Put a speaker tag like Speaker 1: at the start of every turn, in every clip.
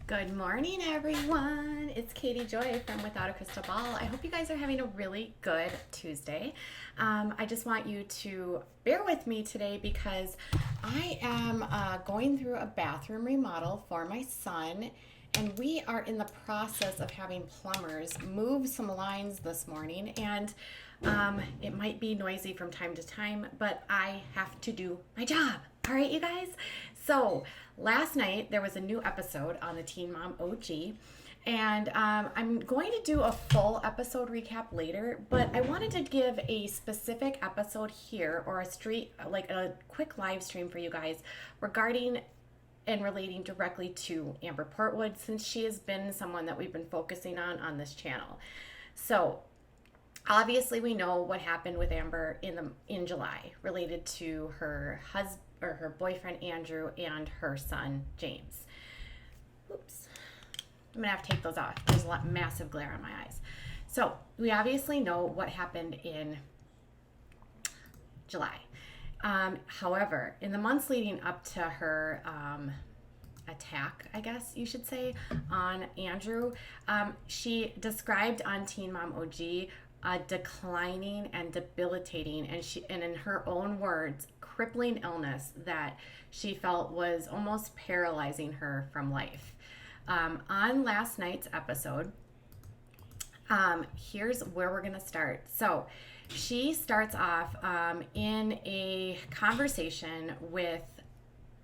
Speaker 1: Good morning, everyone. It's Katie Joy from Without a Crystal Ball. I hope you guys are having a really good Tuesday. I just want you to bear with me today because I am going through a bathroom remodel for my son, and we are in the process of having plumbers move some lines this morning. And it might be noisy from time to time, but I have to do my job. All right, you guys? So, last night there was a new episode on the Teen Mom OG, and I'm going to do a full episode recap later, but I wanted to give a specific episode here or like a quick live stream for you guys regarding and relating directly to Amber Portwood, since she has been someone that we've been focusing on this channel. So, obviously we know what happened with Amber in July related to her husband or her boyfriend Andrew and her son James. Oops. I'm gonna have to take those off. There's a massive glare on my eyes. So we obviously know what happened in July. However, in the months leading up to her attack, I guess you should say, on Andrew, she described on Teen Mom OG a declining and debilitating, and in her own words, crippling illness that she felt was almost paralyzing her from life. On last night's episode, here's where we're going to start. So she starts off in a conversation with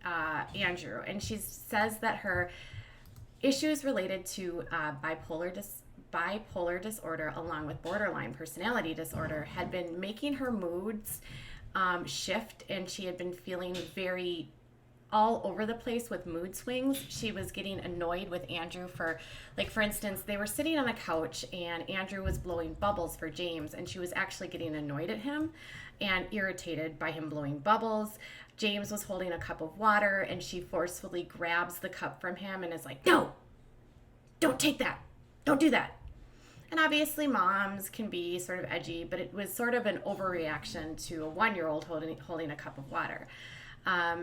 Speaker 1: Andrew, and she says that her issues related to bipolar disorder along with borderline personality disorder had been making her moods shift, and she had been feeling very all over the place with mood swings. She was getting annoyed with Andrew for instance, they were sitting on a couch and Andrew was blowing bubbles for James, and she was actually getting annoyed at him and irritated by him blowing bubbles. James was holding a cup of water and she forcefully grabs the cup from him and is like, "No, don't take that. Don't do that." And obviously moms can be sort of edgy, but it was sort of an overreaction to a 1-year-old holding a cup of water.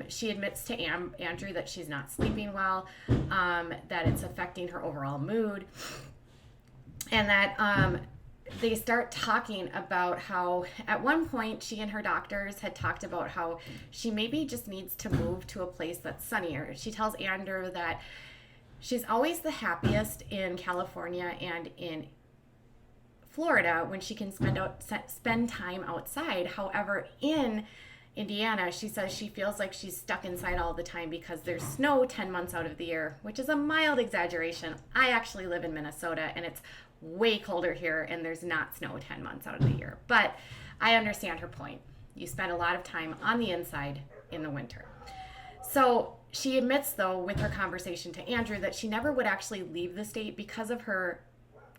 Speaker 1: She admits to Andrew that she's not sleeping well, that it's affecting her overall mood, and that they start talking about how at one point she and her doctors had talked about how she maybe just needs to move to a place that's sunnier. She tells Andrew that she's always the happiest in California and in Florida when she can spend time outside. However, in Indiana, she says she feels like she's stuck inside all the time because there's snow 10 months out of the year, which is a mild exaggeration. I actually live in Minnesota and it's way colder here and there's not snow 10 months out of the year. But I understand her point. You spend a lot of time on the inside in the winter. So she admits, though, with her conversation to Andrew, that she never would actually leave the state because of her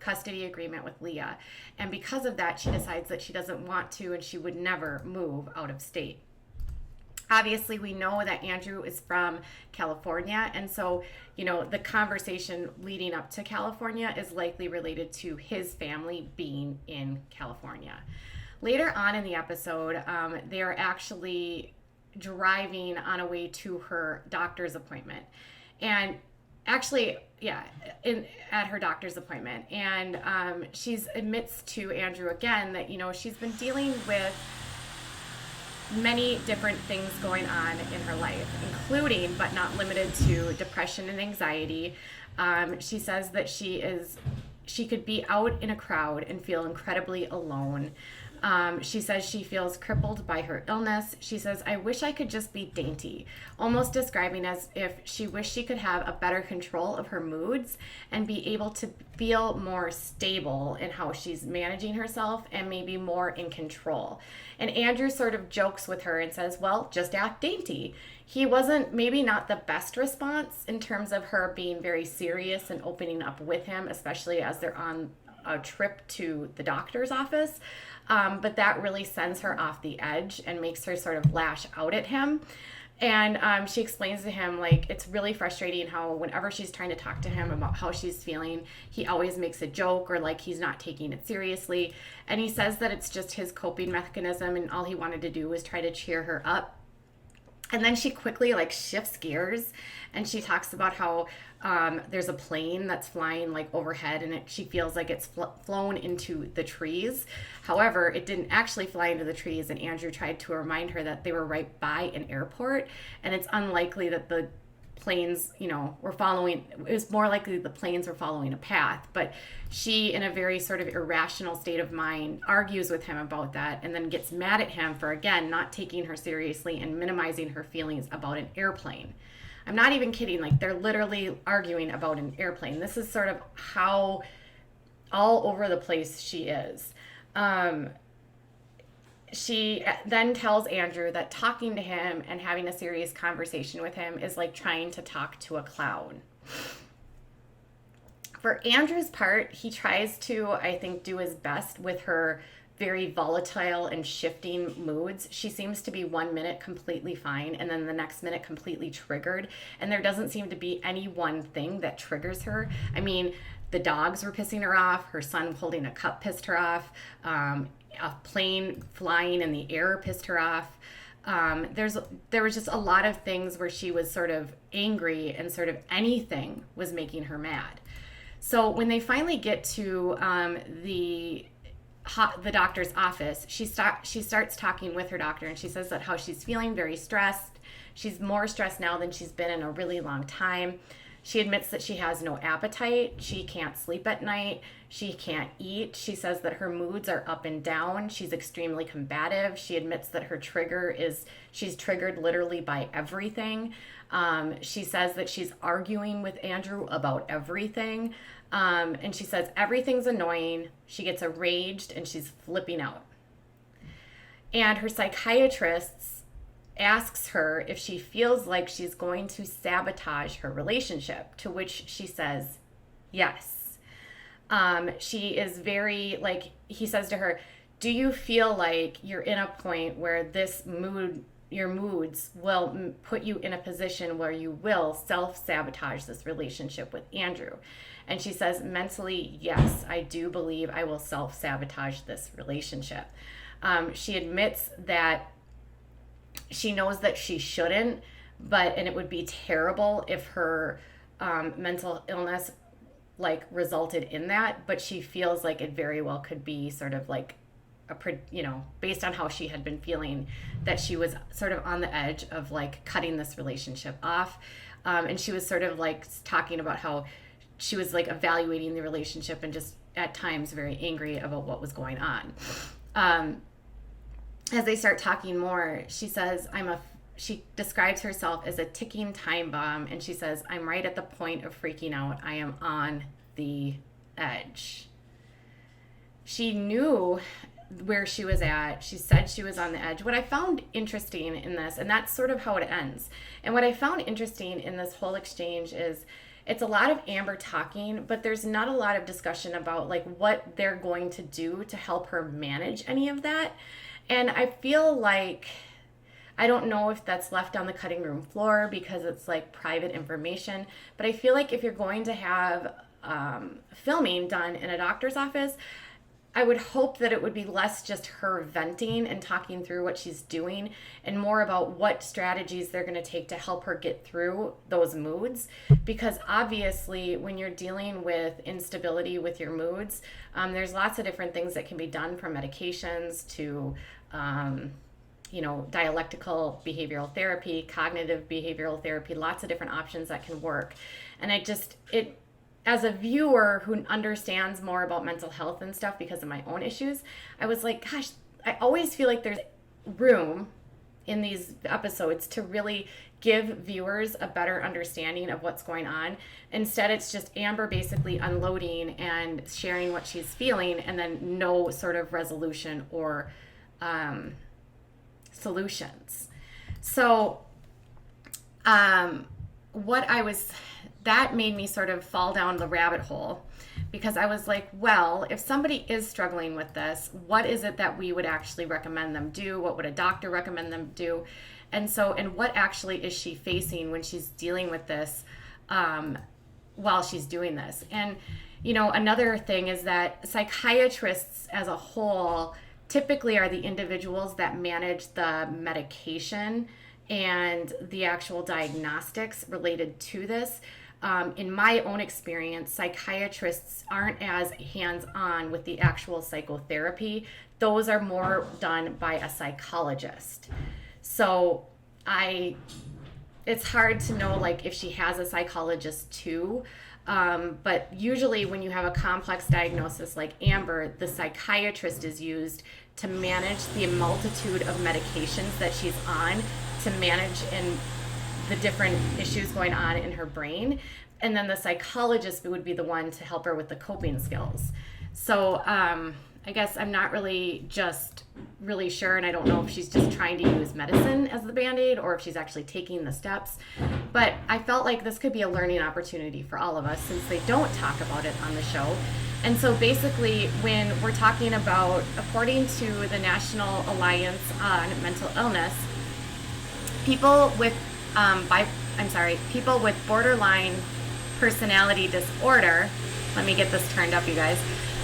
Speaker 1: custody agreement with Leah. And because of that, she decides that she doesn't want to and she would never move out of state. Obviously, we know that Andrew is from California, and so, the conversation leading up to California is likely related to his family being in California. Later on in the episode, they are actually driving on a way to her doctor's appointment. And actually, at her doctor's appointment. And she admits to Andrew again that, she's been dealing with many different things going on in her life, including but not limited to depression and anxiety. She says that she could be out in a crowd and feel incredibly alone. She says she feels crippled by her illness. She says, "I wish I could just be dainty," almost describing as if she wished she could have a better control of her moods and be able to feel more stable in how she's managing herself and maybe more in control. And Andrew sort of jokes with her and says, "Well, just act dainty." He wasn't, maybe not the best response in terms of her being very serious and opening up with him, especially as they're on a trip to the doctor's office. But that really sends her off the edge and makes her sort of lash out at him. And she explains to him, it's really frustrating how whenever she's trying to talk to him about how she's feeling, he always makes a joke or he's not taking it seriously. And he says that it's just his coping mechanism and all he wanted to do was try to cheer her up. And then she quickly like shifts gears, and she talks about how there's a plane that's flying like overhead, and she feels like it's flown into the trees. However, it didn't actually fly into the trees, and Andrew tried to remind her that they were right by an airport, and it's unlikely that the planes, were following. It was more likely the planes were following a path. But she, in a very sort of irrational state of mind, argues with him about that, and then gets mad at him for, again, not taking her seriously and minimizing her feelings about an airplane. I'm not even kidding. Like, they're literally arguing about an airplane. This is sort of how all over the place she is. She then tells Andrew that talking to him and having a serious conversation with him is like trying to talk to a clown. For Andrew's part, he tries to, I think, do his best with her very volatile and shifting moods. She seems to be 1 minute completely fine, and then the next minute completely triggered. And there doesn't seem to be any one thing that triggers her. I mean, the dogs were pissing her off. Her son holding a cup pissed her off. A plane flying in the air pissed her off. There was just a lot of things where she was sort of angry, and sort of anything was making her mad. So when they finally get to the doctor's office, she starts talking with her doctor, and she says that how she's feeling very stressed. She's more stressed now than she's been in a really long time. She admits that she has no appetite. She can't sleep at night. She can't eat. She says that her moods are up and down. She's extremely combative. She admits that she's triggered literally by everything. She says that she's arguing with Andrew about everything. And she says everything's annoying. She gets enraged, and she's flipping out. And her psychiatrist asks her if she feels like she's going to sabotage her relationship, to which she says yes. She is very, like, he says to her, do you feel like you're in a point where your moods will put you in a position where you will self-sabotage this relationship with Andrew? And she says, mentally, yes, I do believe I will self-sabotage this relationship. She admits that she knows that she shouldn't, and it would be terrible if her mental illness like resulted in that, but she feels like it very well could be sort of like based on how she had been feeling, that she was sort of on the edge of like cutting this relationship off. And she was sort of like talking about how she was like evaluating the relationship and just at times very angry about what was going on. As they start talking more, she says, she describes herself as a ticking time bomb, and she says, I'm right at the point of freaking out. I am on the edge. She knew where she was at. She said she was on the edge. What I found interesting in this, and that's sort of how it ends, and what I found interesting in this whole exchange is it's a lot of Amber talking, but there's not a lot of discussion about like what they're going to do to help her manage any of that. And I feel like, I don't know if that's left on the cutting room floor because it's like private information, but I feel like if you're going to have filming done in a doctor's office, I would hope that it would be less just her venting and talking through what she's doing, and more about what strategies they're going to take to help her get through those moods. Because obviously when you're dealing with instability with your moods, there's lots of different things that can be done, from medications to dialectical behavioral therapy, cognitive behavioral therapy, lots of different options that can work. And as a viewer who understands more about mental health and stuff because of my own issues, I was like, gosh, I always feel like there's room in these episodes to really give viewers a better understanding of what's going on. Instead, it's just Amber basically unloading and sharing what she's feeling, and then no sort of resolution or solutions. So that made me sort of fall down the rabbit hole, because I was like, well, if somebody is struggling with this, what is it that we would actually recommend them do? What would a doctor recommend them do? And what actually is she facing when she's dealing with this while she's doing this? And, another thing is that psychiatrists as a whole typically are the individuals that manage the medication and the actual diagnostics related to this. In my own experience, psychiatrists aren't as hands-on with the actual psychotherapy. Those are more done by a psychologist. So it's hard to know like if she has a psychologist too. But usually when you have a complex diagnosis like Amber, the psychiatrist is used to manage the multitude of medications that she's on to manage in the different issues going on in her brain. And then the psychologist would be the one to help her with the coping skills. So I guess I'm not really sure, and I don't know if she's just trying to use medicine as the Band-Aid or if she's actually taking the steps. But I felt like this could be a learning opportunity for all of us since they don't talk about it on the show. And so basically when we're talking about, according to the National Alliance on Mental Illness, people with people with borderline personality disorder, let me get this turned up, you guys.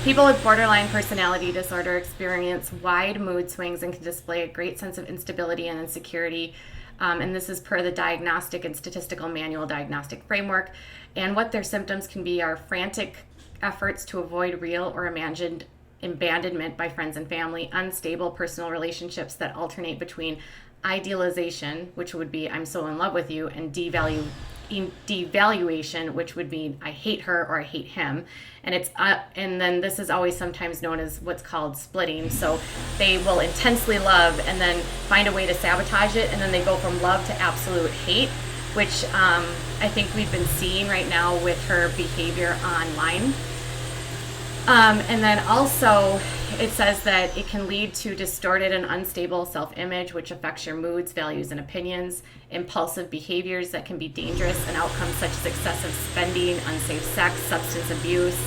Speaker 1: People with borderline personality disorder experience wide mood swings and can display a great sense of instability and insecurity. And this is per the Diagnostic and Statistical Manual Diagnostic Framework. And what their symptoms can be are frantic efforts to avoid real or imagined abandonment by friends and family, unstable personal relationships that alternate between idealization, which would be I'm so in love with you, and devaluation, which would mean I hate her or I hate him. And and then this is always sometimes known as what's called splitting. So they will intensely love and then find a way to sabotage it, and then they go from love to absolute hate, which I think we've been seeing right now with her behavior online. And then also it says that it can lead to distorted and unstable self-image, which affects your moods, values, and opinions, impulsive behaviors that can be dangerous, and outcomes such as excessive spending, unsafe sex, substance abuse,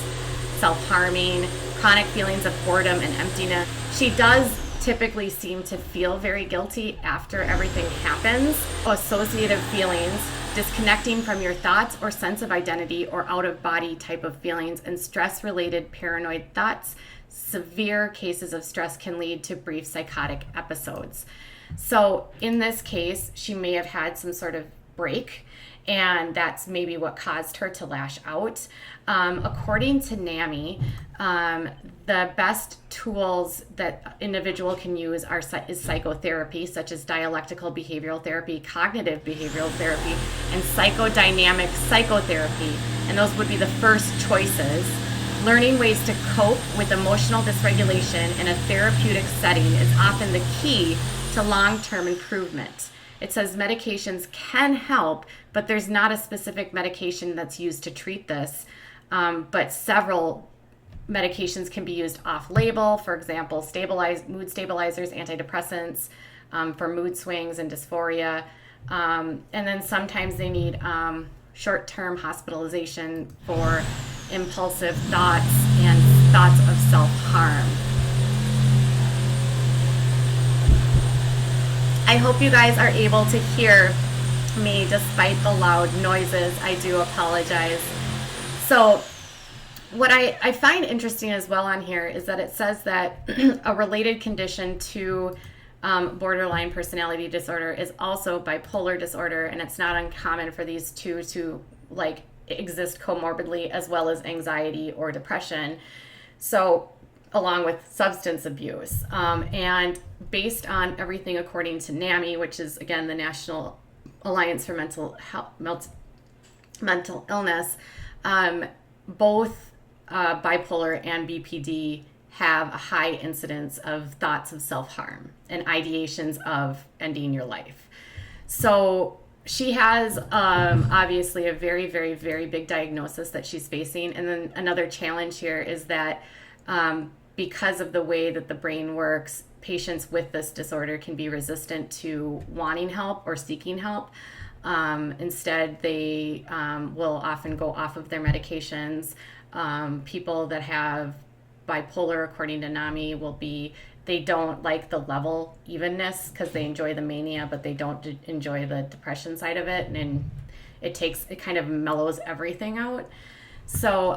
Speaker 1: self-harming, chronic feelings of boredom and emptiness. She does typically seem to feel very guilty after everything happens. Associative feelings, disconnecting from your thoughts or sense of identity or out-of-body type of feelings, and stress-related paranoid thoughts. Severe cases of stress can lead to brief psychotic episodes. So in this case, she may have had some sort of break, and that's maybe what caused her to lash out. According to NAMI, the best tools that individual can use is psychotherapy, such as dialectical behavioral therapy, cognitive behavioral therapy, and psychodynamic psychotherapy. And those would be the first choices. Learning ways to cope with emotional dysregulation in a therapeutic setting is often the key to long-term improvement. It says medications can help, but there's not a specific medication that's used to treat this. But several medications can be used off-label, for example, mood stabilizers, antidepressants, for mood swings and dysphoria. And then sometimes they need short-term hospitalization for impulsive thoughts and thoughts of self-harm. I hope you guys are able to hear me despite the loud noises. I do apologize. So what I find interesting as well on here is that it says that a related condition to borderline personality disorder is also bipolar disorder, and it's not uncommon for these two to like exist comorbidly, as well as anxiety or depression. So along with substance abuse. And based on everything according to NAMI, which is, again, the National Alliance for Mental Illness, both bipolar and BPD have a high incidence of thoughts of self-harm and ideations of ending your life. So she has obviously a very, very, very big diagnosis that she's facing. And then another challenge here is that because of the way that the brain works, patients with this disorder can be resistant to wanting help or seeking help. Instead, they will often go off of their medications. People that have bipolar, according to NAMI, they don't like the level evenness because they enjoy the mania, but they don't enjoy the depression side of it. And it kind of mellows everything out. So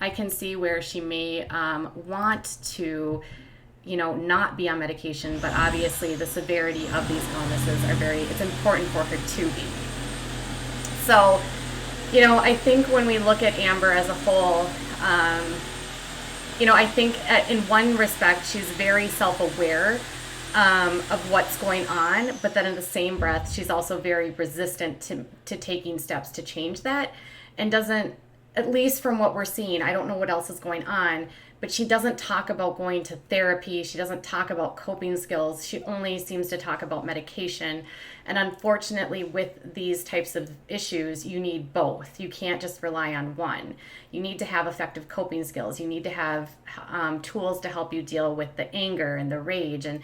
Speaker 1: I can see where she may want to not be on medication, but obviously the severity of these illnesses it's important for her to be. So, I think when we look at Amber as a whole, I think in one respect, she's very self-aware of what's going on, but then in the same breath, she's also very resistant to taking steps to change that, and doesn't, at least from what we're seeing, I don't know what else is going on, but she doesn't talk about going to therapy. She doesn't talk about coping skills. She only seems to talk about medication. And unfortunately, with these types of issues, you need both. You can't just rely on one. You need to have effective coping skills. You need to have tools to help you deal with the anger and the rage, and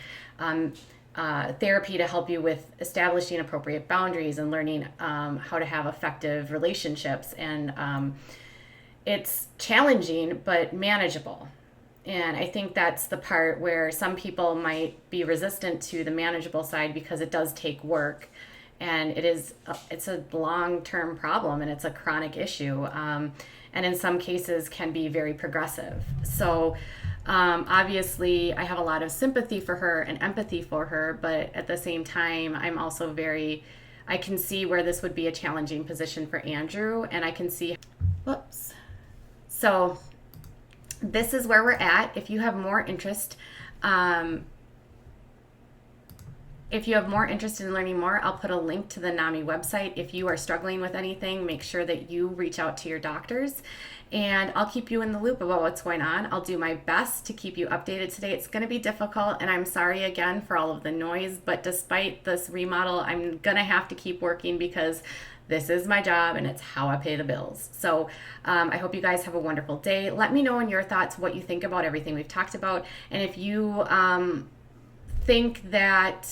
Speaker 1: therapy to help you with establishing appropriate boundaries and learning how to have effective relationships. And it's challenging but manageable. And I think that's the part where some people might be resistant to the manageable side, because it does take work, and it's a long-term problem, and it's a chronic issue, and in some cases can be very progressive. So obviously I have a lot of sympathy for her and empathy for her, but at the same time, I'm also I can see where this would be a challenging position for Andrew, and I can see, whoops. So this is where we're at. If you have more interest, in learning more, I'll put a link to the NAMI website. If you are struggling with anything, make sure that you reach out to your doctors, and I'll keep you in the loop about what's going on. I'll do my best to keep you updated today. It's going to be difficult, and I'm sorry again for all of the noise, but despite this remodel, I'm going to have to keep working, because this is my job and it's how I pay the bills. So I hope you guys have a wonderful day. Let me know in your thoughts what you think about everything we've talked about. And if you think that